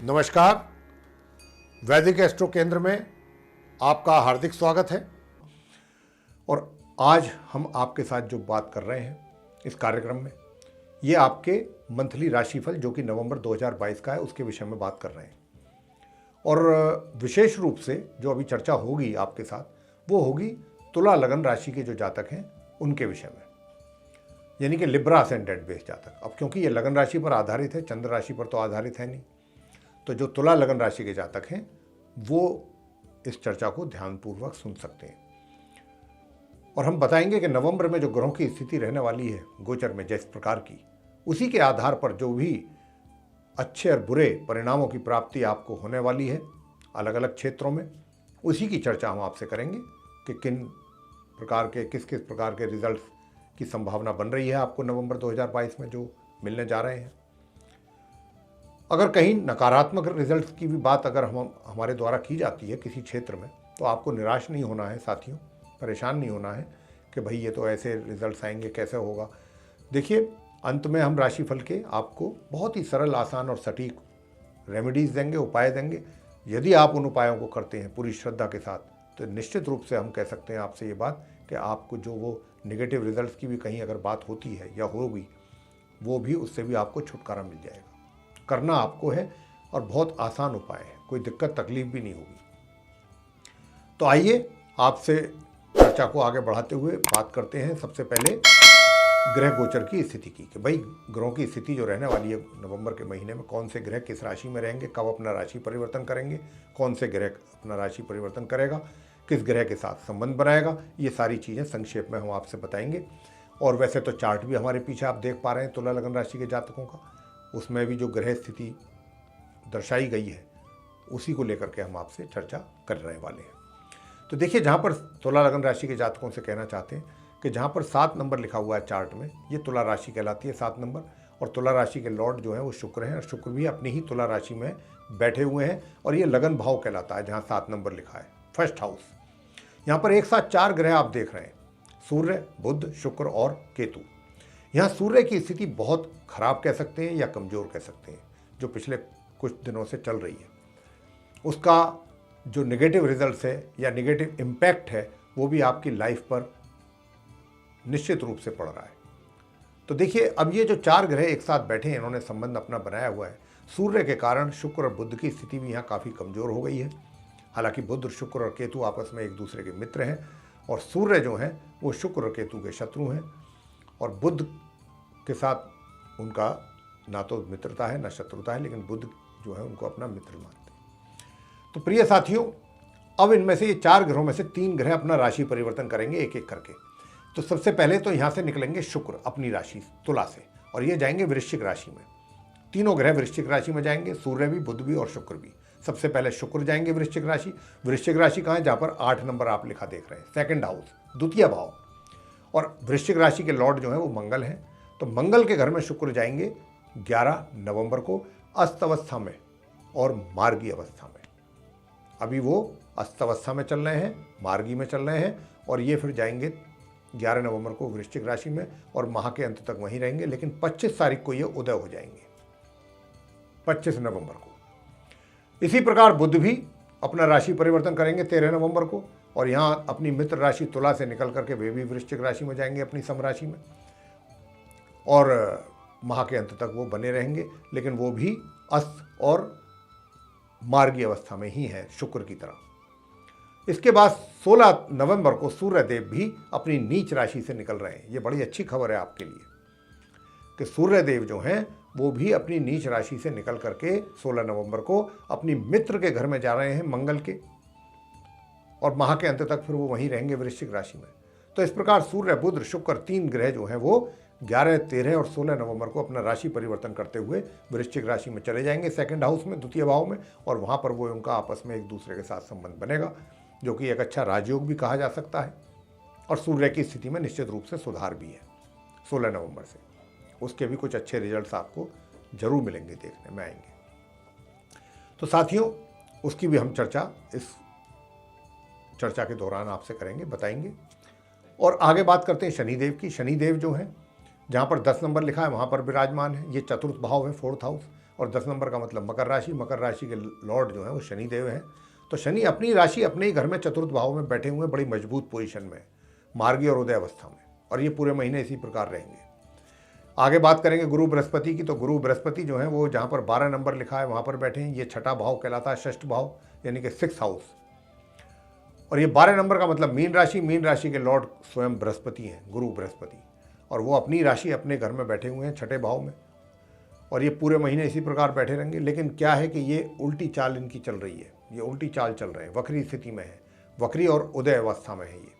नमस्कार। वैदिक एस्ट्रो केंद्र में आपका हार्दिक स्वागत है। और आज हम आपके साथ जो बात कर रहे हैं इस कार्यक्रम में, ये आपके मंथली राशिफल जो कि नवंबर 2022 का है उसके विषय में बात कर रहे हैं। और विशेष रूप से जो अभी चर्चा होगी आपके साथ वो होगी तुला लगन राशि के जो जातक हैं उनके विषय में, यानी कि लिब्रा असेंडेंट बेस जातक। अब क्योंकि ये लगन राशि पर आधारित है, चंद्र राशि पर तो आधारित है नहीं, तो जो तुला लगन राशि के जातक हैं वो इस चर्चा को ध्यानपूर्वक सुन सकते हैं। और हम बताएंगे कि नवंबर में जो ग्रहों की स्थिति रहने वाली है गोचर में जिस प्रकार की, उसी के आधार पर जो भी अच्छे और बुरे परिणामों की प्राप्ति आपको होने वाली है अलग अलग क्षेत्रों में, उसी की चर्चा हम आपसे करेंगे कि किस किस प्रकार के रिजल्ट्स की संभावना बन रही है आपको नवंबर 2022 में जो मिलने जा रहे हैं। अगर कहीं नकारात्मक रिजल्ट्स की भी बात अगर हमारे द्वारा की जाती है किसी क्षेत्र में, तो आपको निराश नहीं होना है साथियों, परेशान नहीं होना है कि भाई ये तो ऐसे रिजल्ट्स आएंगे, कैसे होगा। देखिए, अंत में हम राशिफल के आपको बहुत ही सरल, आसान और सटीक रेमेडीज़ देंगे, उपाय देंगे। यदि आप उन उपायों को करते हैं पूरी श्रद्धा के साथ, तो निश्चित रूप से हम कह सकते हैं आपसे ये बात कि आपको जो वो नेगेटिव रिजल्ट्स की भी कहीं अगर बात होती है या होगी, वो भी उससे भी आपको छुटकारा मिल जाएगा। करना आपको है और बहुत आसान उपाय है, कोई दिक्कत तकलीफ भी नहीं होगी। तो आइए आपसे चर्चा को आगे बढ़ाते हुए बात करते हैं सबसे पहले ग्रह गोचर की स्थिति की, कि भाई ग्रहों की स्थिति जो रहने वाली है नवंबर के महीने में, कौन से ग्रह किस राशि में रहेंगे, कब अपना राशि परिवर्तन करेंगे, कौन से ग्रह अपना राशि परिवर्तन करेगा, किस ग्रह के साथ संबंध बनाएगा, ये सारी चीज़ें संक्षेप में हम आपसे बताएंगे। और वैसे तो चार्ट भी हमारे पीछे आप देख पा रहे हैं तुला लगन राशि के जातकों का, उसमें भी जो ग्रह स्थिति दर्शाई गई है उसी को लेकर के हम आपसे चर्चा करने वाले हैं। तो देखिए, जहाँ पर तुला लगन राशि के जातकों से कहना चाहते हैं कि जहाँ पर 7 नंबर लिखा हुआ है चार्ट में, ये तुला राशि कहलाती है 7 नंबर। और तुला राशि के लॉर्ड जो है वो शुक्र हैं, और शुक्र भी अपनी ही तुला राशि में बैठे हुए हैं, और ये लगन भाव कहलाता है जहाँ 7 नंबर लिखा है, फर्स्ट हाउस। यहाँ पर एक साथ 4 ग्रह आप देख रहे हैं, सूर्य, बुध, शुक्र और केतु। यहाँ सूर्य की स्थिति बहुत खराब कह सकते हैं या कमज़ोर कह सकते हैं, जो पिछले कुछ दिनों से चल रही है। उसका जो नेगेटिव रिजल्ट्स है या नेगेटिव इम्पैक्ट है वो भी आपकी लाइफ पर निश्चित रूप से पड़ रहा है। तो देखिए, अब ये जो 4 ग्रह एक साथ बैठे हैं, इन्होंने संबंध अपना बनाया हुआ है। सूर्य के कारण शुक्र और बुध की स्थिति भी यहाँ काफ़ी कमज़ोर हो गई है। हालांकि बुध, शुक्र और केतु आपस में एक दूसरे के मित्र हैं, और सूर्य जो हैं वो शुक्र और केतु के शत्रु हैं, और बुध के साथ उनका ना तो मित्रता है ना शत्रुता है, लेकिन बुध जो है उनको अपना मित्र मानते हैं। तो प्रिय साथियों, अब इनमें से ये 4 ग्रहों में से 3 ग्रह अपना राशि परिवर्तन करेंगे एक एक करके। तो सबसे पहले तो यहाँ से निकलेंगे शुक्र अपनी राशि तुला से, और ये जाएंगे वृश्चिक राशि में। तीनों ग्रह वृश्चिक राशि में जाएंगे, सूर्य भी, बुध भी और शुक्र भी। सबसे पहले शुक्र जाएंगे वृश्चिक राशि। वृश्चिक राशि कहाँ है? जहाँ पर 8 नंबर आप लिखा देख रहे हैं, सेकंड हाउस, द्वितीय भाव। और वृश्चिक राशि के लॉर्ड जो है वो मंगल हैं, तो मंगल के घर में शुक्र जाएंगे 11 नवंबर को अस्त अवस्था में और मार्गी अवस्था में। अभी वो अस्त अवस्था में चल रहे हैं, मार्गी में चल रहे हैं, और ये फिर जाएंगे 11 नवंबर को वृश्चिक राशि में, और माह के अंत तक वहीं रहेंगे। लेकिन 25 तारीख को ये उदय हो जाएंगे, 25 नवंबर को। इसी प्रकार बुध भी अपना राशि परिवर्तन करेंगे 13 नवंबर को, और यहाँ अपनी मित्र राशि तुला से निकल करके वे भी वृश्चिक राशि में जाएंगे अपनी समराशि में, और माह के अंत तक वो बने रहेंगे। लेकिन वो भी अस्त और मार्गी अवस्था में ही है शुक्र की तरह। इसके बाद 16 नवंबर को सूर्य देव भी अपनी नीच राशि से निकल रहे हैं। ये बड़ी अच्छी खबर है आपके लिए कि सूर्य देव जो हैं वो भी अपनी नीच राशि से निकल करके 16 नवंबर को अपनी मित्र के घर में जा रहे हैं मंगल के, और माह के अंत तक फिर वो वहीं रहेंगे वृश्चिक राशि में। तो इस प्रकार सूर्य, बुध, शुक्र 3 ग्रह जो हैं वो 11, 13 और 16 नवंबर को अपना राशि परिवर्तन करते हुए वृश्चिक राशि में चले जाएंगे, सेकंड हाउस में, द्वितीय भाव में, और वहाँ पर वो उनका आपस में एक दूसरे के साथ संबंध बनेगा, जो कि एक अच्छा राजयोग भी कहा जा सकता है। और सूर्य की स्थिति में निश्चित रूप से सुधार भी है 16 नवंबर से। उसके भी कुछ अच्छे रिजल्ट्स आपको जरूर मिलेंगे, देखने में आएंगे। तो साथियों, उसकी भी हम चर्चा इस चर्चा के दौरान आपसे करेंगे, बताएंगे। और आगे बात करते हैं शनिदेव की। शनिदेव जो है, जहाँ पर 10 नंबर लिखा है वहाँ पर विराजमान है। ये चतुर्थ भाव है, 4th हाउस, और 10 नंबर का मतलब मकर राशि। मकर राशि के लॉर्ड जो है वो शनि देव हैं। तो शनि अपनी राशि अपने ही घर में चतुर्थ भाव में बैठे हुए बड़ी मजबूत पोजीशन में, मार्गी और उदय अवस्था में, और ये पूरे महीने इसी प्रकार रहेंगे। आगे बात करेंगे गुरु बृहस्पति की। तो गुरु बृहस्पति जो है वो जहाँ पर 12 नंबर लिखा है वहाँ पर बैठे हैं। ये छठा भाव कहलाता है, षष्ठ भाव यानी कि 6th हाउस। और ये 12 नंबर का मतलब मीन राशि। मीन राशि के लॉर्ड स्वयं बृहस्पति हैं, गुरु बृहस्पति, और वो अपनी राशि अपने घर में बैठे हुए हैं छठे भाव में, और ये पूरे महीने इसी प्रकार बैठे रहेंगे। लेकिन क्या है कि ये उल्टी चाल इनकी चल रही है, ये उल्टी चाल चल रहे हैं, वक्री स्थिति में है, वक्री और उदय अवस्था में है ये।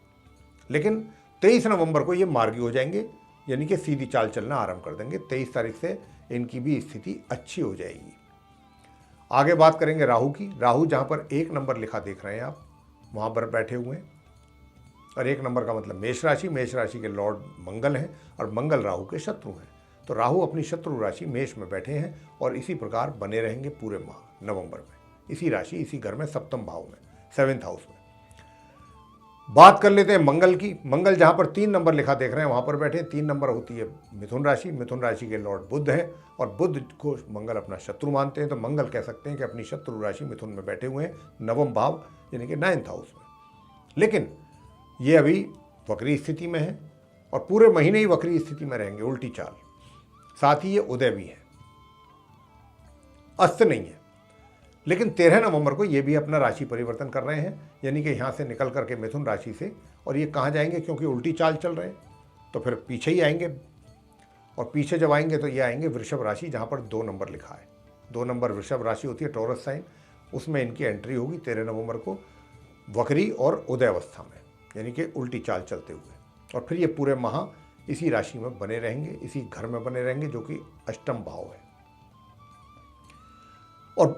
लेकिन 23 नवंबर को ये मार्गी हो जाएंगे, यानी कि सीधी चाल चलना आरंभ कर देंगे। 23 तारीख से इनकी भी स्थिति अच्छी हो जाएगी। आगे बात करेंगे राहु की। राहु जहाँ पर 1 नंबर लिखा देख रहे हैं आप, वहाँ पर बैठे हुए हैं, और 1 नंबर का मतलब मेष राशि। मेष राशि के लॉर्ड मंगल हैं, और मंगल राहु के शत्रु हैं। तो राहु अपनी शत्रु राशि मेष में बैठे हैं, और इसी प्रकार बने रहेंगे पूरे माह नवंबर में, इसी राशि इसी घर में, सप्तम भाव में, 7th हाउस में। बात कर लेते हैं मंगल की। मंगल जहाँ पर 3 नंबर लिखा देख रहे हैं वहाँ पर बैठे हैं। 3 नंबर होती है मिथुन राशि। मिथुन राशि के लॉर्ड बुध हैं, और बुध को मंगल अपना शत्रु मानते हैं। तो मंगल कह सकते हैं कि अपनी शत्रु राशि मिथुन में बैठे हुए हैं, नवम भाव यानी कि 9th हाउस में। लेकिन ये अभी वक्री स्थिति में है, और पूरे महीने ही वक्री स्थिति में रहेंगे, उल्टी चाल। साथ ही ये उदय भी है, अस्त नहीं है। लेकिन 13 नवंबर को ये भी अपना राशि परिवर्तन कर रहे हैं, यानी कि यहाँ से निकल करके मिथुन राशि से, और ये कहाँ जाएंगे, क्योंकि उल्टी चाल चल रहे हैं तो फिर पीछे ही आएंगे। और पीछे जब आएंगे तो ये आएंगे वृषभ राशि, जहाँ पर 2 नंबर लिखा है। 2 नंबर वृषभ राशि होती है, टॉरस साइन, उसमें इनकी एंट्री होगी 13 नवंबर को, वक्री और उदय अवस्था में, यानी कि उल्टी चाल चलते हुए। और फिर ये पूरे माह इसी राशि में बने रहेंगे, इसी घर में बने रहेंगे, जो कि अष्टम भाव है। और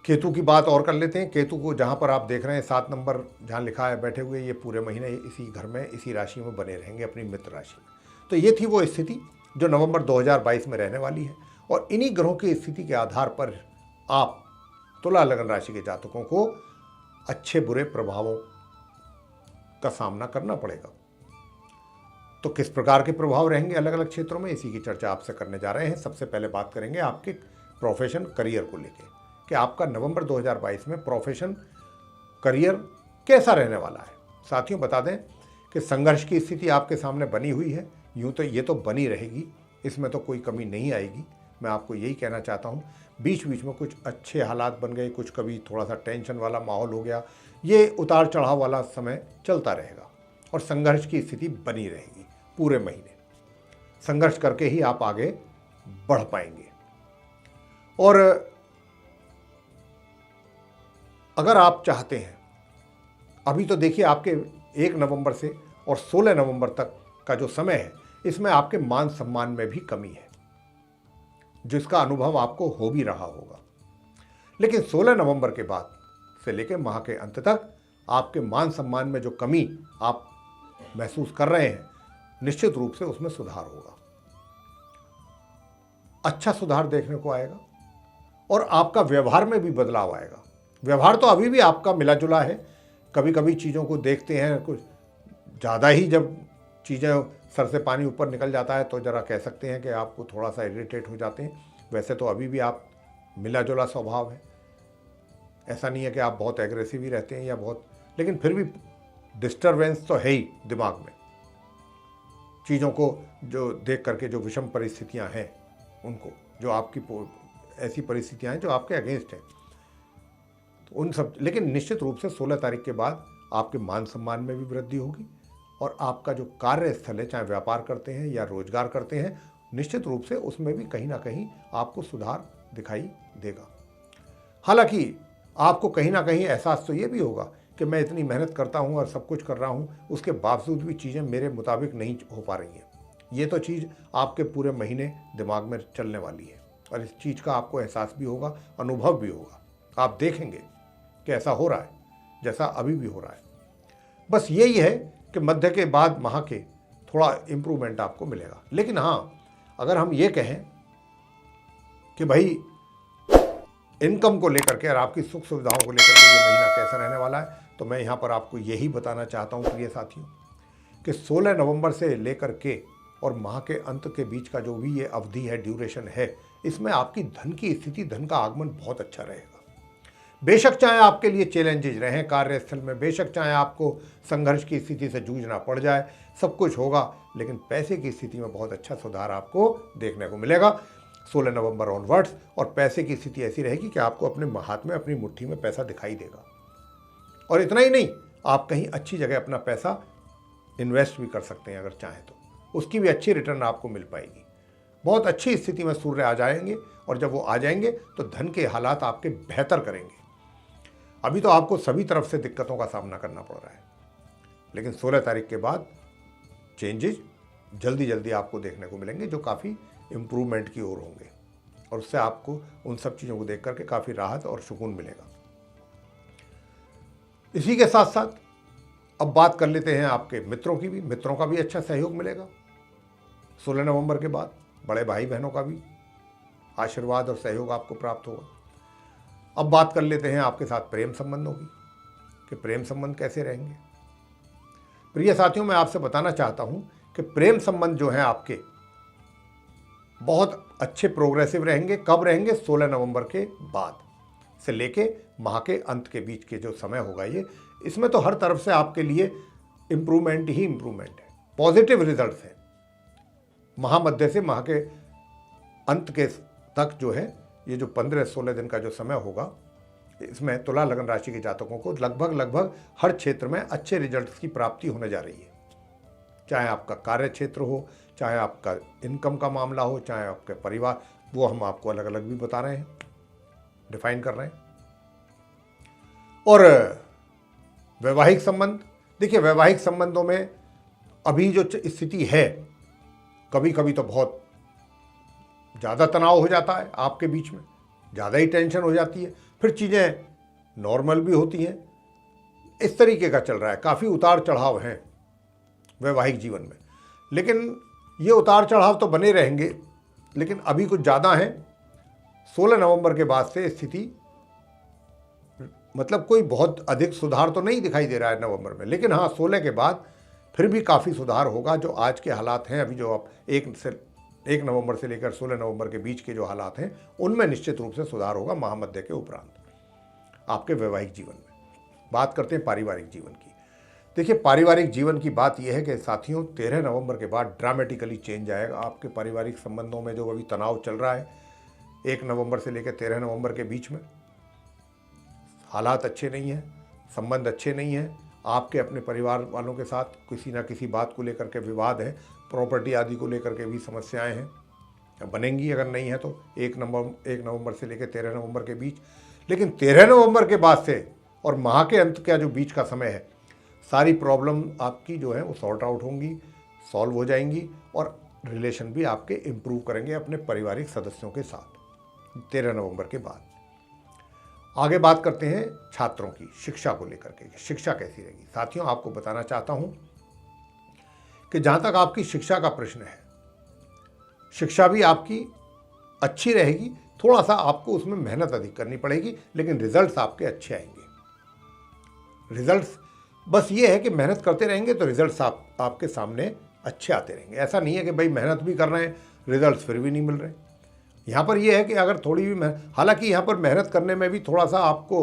केतु की बात और कर लेते हैं। केतु को जहाँ पर आप देख रहे हैं 7 नंबर जहाँ लिखा है बैठे हुए, ये पूरे महीने इसी घर में इसी राशि में बने रहेंगे, अपनी मित्र राशि में। तो ये थी वो स्थिति जो नवंबर 2022 में रहने वाली है। और इन्हीं ग्रहों की स्थिति के आधार पर आप तुला लगन राशि के जातकों को अच्छे बुरे प्रभावों का सामना करना पड़ेगा। तो किस प्रकार के प्रभाव रहेंगे अलग अलग क्षेत्रों में, इसी की चर्चा आपसे करने जा रहे हैं। सबसे पहले बात करेंगे आपके प्रोफेशन, करियर को लेकर, कि आपका नवंबर 2022 में प्रोफेशन, करियर कैसा रहने वाला है। साथियों बता दें कि संघर्ष की स्थिति आपके सामने बनी हुई है। यूँ तो ये तो बनी रहेगी, इसमें तो कोई कमी नहीं आएगी। मैं आपको यही कहना चाहता हूँ, बीच बीच में कुछ अच्छे हालात बन गए, कुछ कभी थोड़ा सा टेंशन वाला माहौल हो गया, ये उतार चढ़ाव वाला समय चलता रहेगा, और संघर्ष की स्थिति बनी रहेगी पूरे महीने। संघर्ष करके ही आप आगे बढ़ पाएंगे। और अगर आप चाहते हैं, अभी तो देखिए आपके 1 नवंबर से और 16 नवंबर तक का जो समय है, इसमें आपके मान सम्मान में भी कमी है, जिसका अनुभव आपको हो भी रहा होगा। लेकिन 16 नवंबर के बाद से लेकर माह के अंत तक आपके मान सम्मान में जो कमी आप महसूस कर रहे हैं, निश्चित रूप से उसमें सुधार होगा, अच्छा सुधार देखने को आएगा। और आपका व्यवहार में भी बदलाव आएगा। व्यवहार तो अभी भी आपका मिला जुला है, कभी कभी चीज़ों को देखते हैं, कुछ ज़्यादा ही जब चीज़ें सर से पानी ऊपर निकल जाता है तो ज़रा कह सकते हैं कि आपको थोड़ा सा इरिटेट हो जाते हैं। वैसे तो अभी भी आप मिला जुला स्वभाव है, ऐसा नहीं है कि आप बहुत एग्रेसिव ही रहते हैं या बहुत, लेकिन फिर भी डिस्टर्बेंस तो है ही दिमाग में। चीज़ों को जो देख करके जो विषम परिस्थितियां हैं, उनको जो आपकी ऐसी परिस्थितियां हैं जो आपके अगेंस्ट हैं, तो उन सब, लेकिन निश्चित रूप से 16 तारीख के बाद आपके मान सम्मान में भी वृद्धि होगी, और आपका जो कार्यस्थल है, चाहे व्यापार करते हैं या रोजगार करते हैं, निश्चित रूप से उसमें भी कहीं ना कहीं आपको सुधार दिखाई देगा। हालांकि आपको कहीं ना कहीं एहसास तो ये भी होगा कि मैं इतनी मेहनत करता हूँ और सब कुछ कर रहा हूँ, उसके बावजूद भी चीज़ें मेरे मुताबिक नहीं हो पा रही हैं। ये तो चीज़ आपके पूरे महीने दिमाग में चलने वाली है, और इस चीज़ का आपको एहसास भी होगा, अनुभव भी होगा। आप देखेंगे कि ऐसा हो रहा है जैसा अभी भी हो रहा है। बस यही है कि मध्य के बाद माह के थोड़ा इम्प्रूवमेंट आपको मिलेगा। लेकिन हाँ, अगर हम ये कहें कि भाई इनकम को लेकर के और आपकी सुख सुविधाओं को लेकर के ये महीना कैसा रहने वाला है, तो मैं यहाँ पर आपको यही बताना चाहता हूँ प्रिय साथियों, कि 16 नवंबर से लेकर के और माह के अंत के बीच का जो भी ये अवधि है, ड्यूरेशन है, इसमें आपकी धन की स्थिति, धन का आगमन बहुत अच्छा रहेगा। बेशक चाहे आपके लिए चैलेंजेज रहें कार्यस्थल में, बेशक चाहे आपको संघर्ष की स्थिति से जूझना पड़ जाए, सब कुछ होगा, लेकिन पैसे की स्थिति में बहुत अच्छा सुधार आपको देखने को मिलेगा 16 नवंबर ऑनवर्ड्स। और पैसे की स्थिति ऐसी रहेगी कि आपको अपने हाथ में, अपनी मुट्ठी में पैसा दिखाई देगा। और इतना ही नहीं, आप कहीं अच्छी जगह अपना पैसा इन्वेस्ट भी कर सकते हैं अगर चाहें तो, उसकी भी अच्छी रिटर्न आपको मिल पाएगी। बहुत अच्छी स्थिति में सूर्य आ जाएंगे, और जब वो आ जाएंगे तो धन के हालात आपके बेहतर करेंगे। अभी तो आपको सभी तरफ से दिक्कतों का सामना करना पड़ रहा है, लेकिन 16 तारीख के बाद चेंजेस जल्दी जल्दी आपको देखने को मिलेंगे, जो काफ़ी इम्प्रूवमेंट की ओर होंगे, और उससे आपको उन सब चीज़ों को देख करके काफ़ी राहत और सुकून मिलेगा। इसी के साथ साथ अब बात कर लेते हैं आपके मित्रों की भी। मित्रों का भी अच्छा सहयोग मिलेगा 16 नवंबर के बाद। बड़े भाई बहनों का भी आशीर्वाद और सहयोग आपको प्राप्त होगा। अब बात कर लेते हैं आपके साथ प्रेम संबंधों की, कि प्रेम संबंध कैसे रहेंगे। प्रिय साथियों, मैं आपसे बताना चाहता हूं कि प्रेम संबंध जो हैं आपके बहुत अच्छे प्रोग्रेसिव रहेंगे। कब रहेंगे? 16 नवंबर के बाद से लेके माह के अंत के बीच के जो समय होगा ये, इसमें तो हर तरफ से आपके लिए इम्प्रूवमेंट ही इम्प्रूवमेंट है, पॉजिटिव रिजल्ट्स हैं। माह मध्य से माह के अंत के तक जो है, ये जो 15-16 दिन का जो समय होगा, इसमें तुला लगन राशि के जातकों को लगभग हर क्षेत्र में अच्छे रिजल्ट्स की प्राप्ति होने जा रही है। चाहे आपका कार्य क्षेत्र हो, चाहे आपका इनकम का मामला हो, चाहे आपके परिवार, वो हम आपको अलग अलग भी बता रहे हैं, डिफाइन कर रहे हैं। और वैवाहिक संबंध, देखिए वैवाहिक संबंधों में अभी जो स्थिति है, कभी कभी तो बहुत ज़्यादा तनाव हो जाता है आपके बीच में, ज़्यादा ही टेंशन हो जाती है, फिर चीज़ें नॉर्मल भी होती हैं। इस तरीके का चल रहा है, काफ़ी उतार चढ़ाव हैं वैवाहिक जीवन में, लेकिन ये उतार चढ़ाव तो बने रहेंगे, लेकिन अभी कुछ ज़्यादा हैं। 16 नवंबर के बाद से स्थिति, मतलब कोई बहुत अधिक सुधार तो नहीं दिखाई दे रहा है नवंबर में, लेकिन हाँ 16 के बाद फिर भी काफ़ी सुधार होगा। जो आज के हालात हैं अभी, जो आप 1 नवंबर से लेकर 16 नवंबर के बीच के जो हालात हैं, उनमें निश्चित रूप से सुधार होगा महामध्य के उपरांत आपके वैवाहिक जीवन में। बात करते हैं पारिवारिक जीवन की। देखिए पारिवारिक जीवन की बात यह है कि साथियों, 13 नवंबर के बाद ड्रामेटिकली चेंज आएगा आपके पारिवारिक संबंधों में। जो अभी तनाव चल रहा है 1 नवंबर से लेकर 13 नवंबर के बीच में, हालात अच्छे नहीं हैं, संबंध अच्छे नहीं हैं। आपके अपने परिवार वालों के साथ किसी ना किसी बात को लेकर के विवाद है, प्रॉपर्टी आदि को लेकर के भी समस्याएं हैं, बनेंगी अगर नहीं है तो 1 नवंबर से लेकर 13 नवंबर के बीच। लेकिन 13 नवंबर के बाद से और माह के अंत का जो बीच का समय है, सारी प्रॉब्लम आपकी जो है वो सॉर्ट आउट होंगी, सॉल्व हो जाएंगी, और रिलेशन भी आपके इम्प्रूव करेंगे अपने पारिवारिक सदस्यों के साथ 13 नवंबर के बाद। आगे बात करते हैं छात्रों की, शिक्षा को लेकर के, शिक्षा कैसी रहेगी। साथियों आपको बताना चाहता हूं कि जहां तक आपकी शिक्षा का प्रश्न है, शिक्षा भी आपकी अच्छी रहेगी। थोड़ा सा आपको उसमें मेहनत अधिक करनी पड़ेगी, लेकिन रिजल्ट्स आपके अच्छे आएंगे। रिजल्ट्स बस ये है कि मेहनत करते रहेंगे तो रिजल्ट्स आपके सामने अच्छे आते रहेंगे। ऐसा नहीं है कि भाई मेहनत भी कर रहे हैं, रिजल्ट्स फिर भी नहीं मिल रहे। यहाँ पर यह है कि अगर थोड़ी भी हालांकि यहाँ पर मेहनत करने में भी थोड़ा सा आपको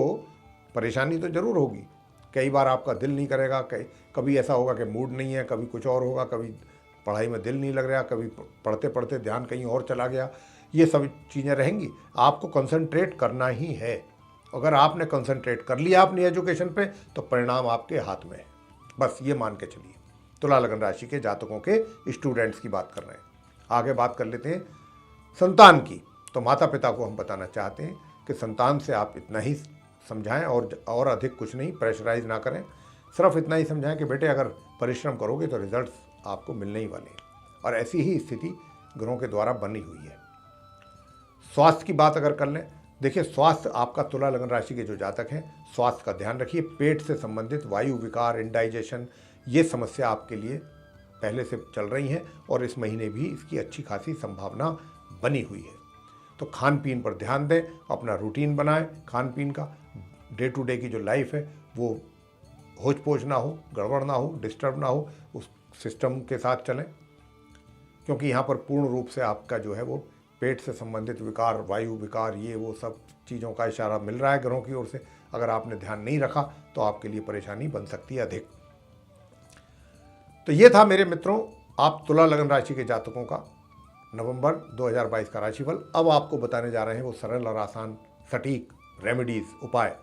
परेशानी तो ज़रूर होगी। कई बार आपका दिल नहीं करेगा, कभी ऐसा होगा कि मूड नहीं है, कभी कुछ और होगा, कभी पढ़ाई में दिल नहीं लग रहा, कभी पढ़ते पढ़ते ध्यान कहीं और चला गया। ये सब चीज़ें रहेंगी। आपको कंसंट्रेट करना ही है। अगर आपने कंसंट्रेट कर लिया अपनी एजुकेशन पे, तो परिणाम आपके हाथ में है, बस ये मान के चलिए। तुला लगन राशि के जातकों के स्टूडेंट्स की बात कर रहे हैं। आगे बात कर लेते हैं संतान की। तो माता पिता को हम बताना चाहते हैं कि संतान से आप इतना ही समझाएं, और अधिक कुछ नहीं, प्रेशराइज ना करें। सिर्फ इतना ही समझाएं कि बेटे अगर परिश्रम करोगे तो रिजल्ट्स आपको मिलने ही वाले हैं, और ऐसी ही स्थिति ग्रहों के द्वारा बनी हुई है। स्वास्थ्य की बात अगर कर लें, देखिए स्वास्थ्य आपका तुला लगन राशि के जो जातक हैं, स्वास्थ्य का ध्यान रखिए। पेट से संबंधित वायु विकार, इंडाइजेशन, ये समस्या आपके लिए पहले से चल रही हैं, और इस महीने भी इसकी अच्छी खासी संभावना बनी हुई है। तो खान पीन पर ध्यान दें, अपना रूटीन बनाएं खान पीन का। डे टू डे की जो लाइफ है वो होच पोच ना हो, गड़बड़ ना हो, डिस्टर्ब ना हो, उस सिस्टम के साथ चलें, क्योंकि यहाँ पर पूर्ण रूप से आपका जो है वो पेट से संबंधित विकार, वायु विकार, ये वो सब चीज़ों का इशारा मिल रहा है ग्रहों की ओर से। अगर आपने ध्यान नहीं रखा तो आपके लिए परेशानी बन सकती है अधिक। तो ये था मेरे मित्रों आप तुला लगन राशि के जातकों का नवंबर 2022 का राशिफल। अब आपको बताने जा रहे हैं वो सरल और आसान सटीक रेमेडीज़, उपाय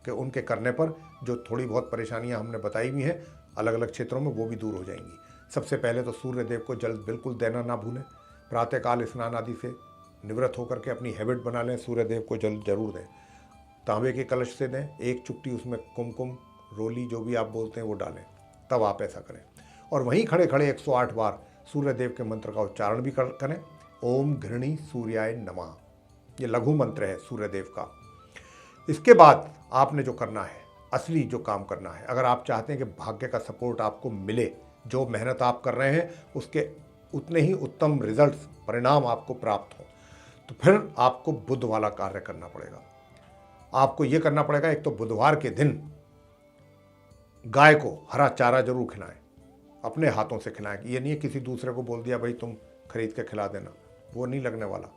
कि उनके करने पर जो थोड़ी बहुत परेशानियां हमने बताई हुई हैं अलग अलग क्षेत्रों में, वो भी दूर हो जाएंगी। सबसे पहले तो सूर्य देव को जल बिल्कुल देना ना भूलें। प्रातःकाल स्नान आदि से निवृत्त होकर के अपनी हैबिट बना लें, सूर्य देव को जल जरूर दें। तांबे के कलश से दें, एक चुटकी उसमें कुमकुम, रोली, जो भी आप बोलते हैं वो डालें, तब आप ऐसा करें। और वहीं खड़े खड़े 108 बार सूर्य देव के मंत्र का उच्चारण भी करें। ओम घृणी सूर्याय नमः, ये लघु मंत्र है सूर्य देव का। इसके बाद आपने जो करना है, असली जो काम करना है, अगर आप चाहते हैं कि भाग्य का सपोर्ट आपको मिले, जो मेहनत आप कर रहे हैं उसके उतने ही उत्तम रिजल्ट्स, परिणाम आपको प्राप्त हो, तो फिर आपको बुध वाला कार्य करना पड़ेगा। आपको ये करना पड़ेगा, एक तो बुधवार के दिन गाय को हरा चारा जरूर खिलाएं, अपने हाथों से खिलाएं। ये नहीं है किसी दूसरे को बोल दिया भाई तुम खरीद के खिला देना, वो नहीं लगने वाला।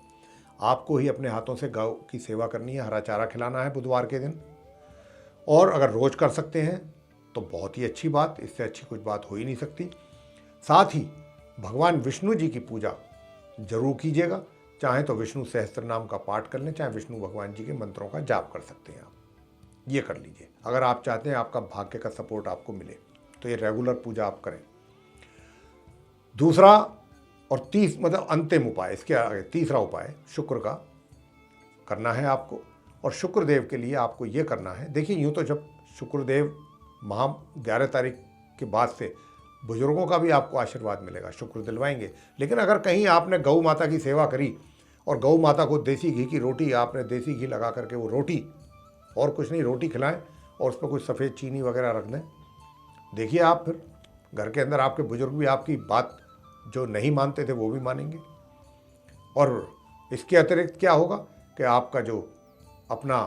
आपको ही अपने हाथों से गौ की सेवा करनी है, हरा चारा खिलाना है बुधवार के दिन। और अगर रोज कर सकते हैं तो बहुत ही अच्छी बात, इससे अच्छी कुछ बात हो ही नहीं सकती। साथ ही भगवान विष्णु जी की पूजा जरूर कीजिएगा। चाहे तो विष्णु सहस्त्र नाम का पाठ कर लें, चाहे विष्णु भगवान जी के मंत्रों का जाप कर सकते हैं आप, ये कर लीजिए। अगर आप चाहते हैं आपका भाग्य का सपोर्ट आपको मिले तो ये रेगुलर पूजा आप करें। दूसरा और मतलब अंतिम उपाय, इसके आगे तीसरा उपाय शुक्र का करना है आपको। और शुक्रदेव के लिए आपको ये करना है, देखिए यूँ तो जब शुक्रदेव 11 तारीख के बाद से बुजुर्गों का भी आपको आशीर्वाद मिलेगा, शुक्र दिलवाएंगे। लेकिन अगर कहीं आपने गौ माता की सेवा करी और गौ माता को देसी घी की रोटी, आपने देसी घी लगा करके वो रोटी, और कुछ नहीं, रोटी खिलाएं और उस पर कुछ सफ़ेद चीनी वगैरह रख दें, देखिए आप फिर घर के अंदर आपके बुजुर्ग भी आपकी बात जो नहीं मानते थे वो भी मानेंगे। और इसके अतिरिक्त क्या होगा कि आपका जो अपना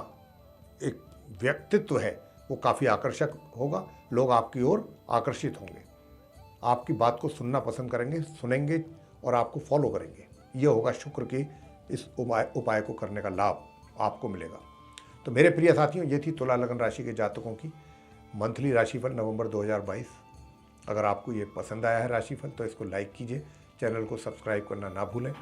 एक व्यक्तित्व है वो काफ़ी आकर्षक होगा, लोग आपकी ओर आकर्षित होंगे, आपकी बात को सुनना पसंद करेंगे, सुनेंगे और आपको फॉलो करेंगे। ये होगा शुक्र के इस उपाय को करने का लाभ आपको मिलेगा। तो मेरे प्रिय साथियों, ये थी तुला लगन राशि के जातकों की मंथली राशिफल नवंबर 2022। अगर आपको ये पसंद आया है राशिफल तो इसको लाइक कीजिए, चैनल को सब्सक्राइब करना ना भूलें।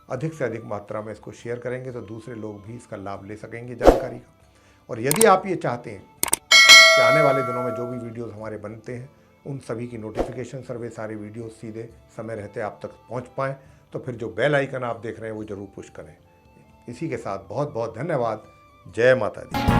अधिक से अधिक मात्रा में इसको शेयर करेंगे तो दूसरे लोग भी इसका लाभ ले सकेंगे जानकारी का। और यदि आप ये चाहते हैं कि आने वाले दिनों में जो भी वीडियोस हमारे बनते हैं उन सभी की नोटिफिकेशन सर्वे, सारे वीडियोस सीधे समय रहते आप तक पहुंच पाएँ, तो फिर जो बेल आइकन आप देख रहे हैं वो ज़रूर पुश करें। इसी के साथ बहुत बहुत धन्यवाद। जय माता दी।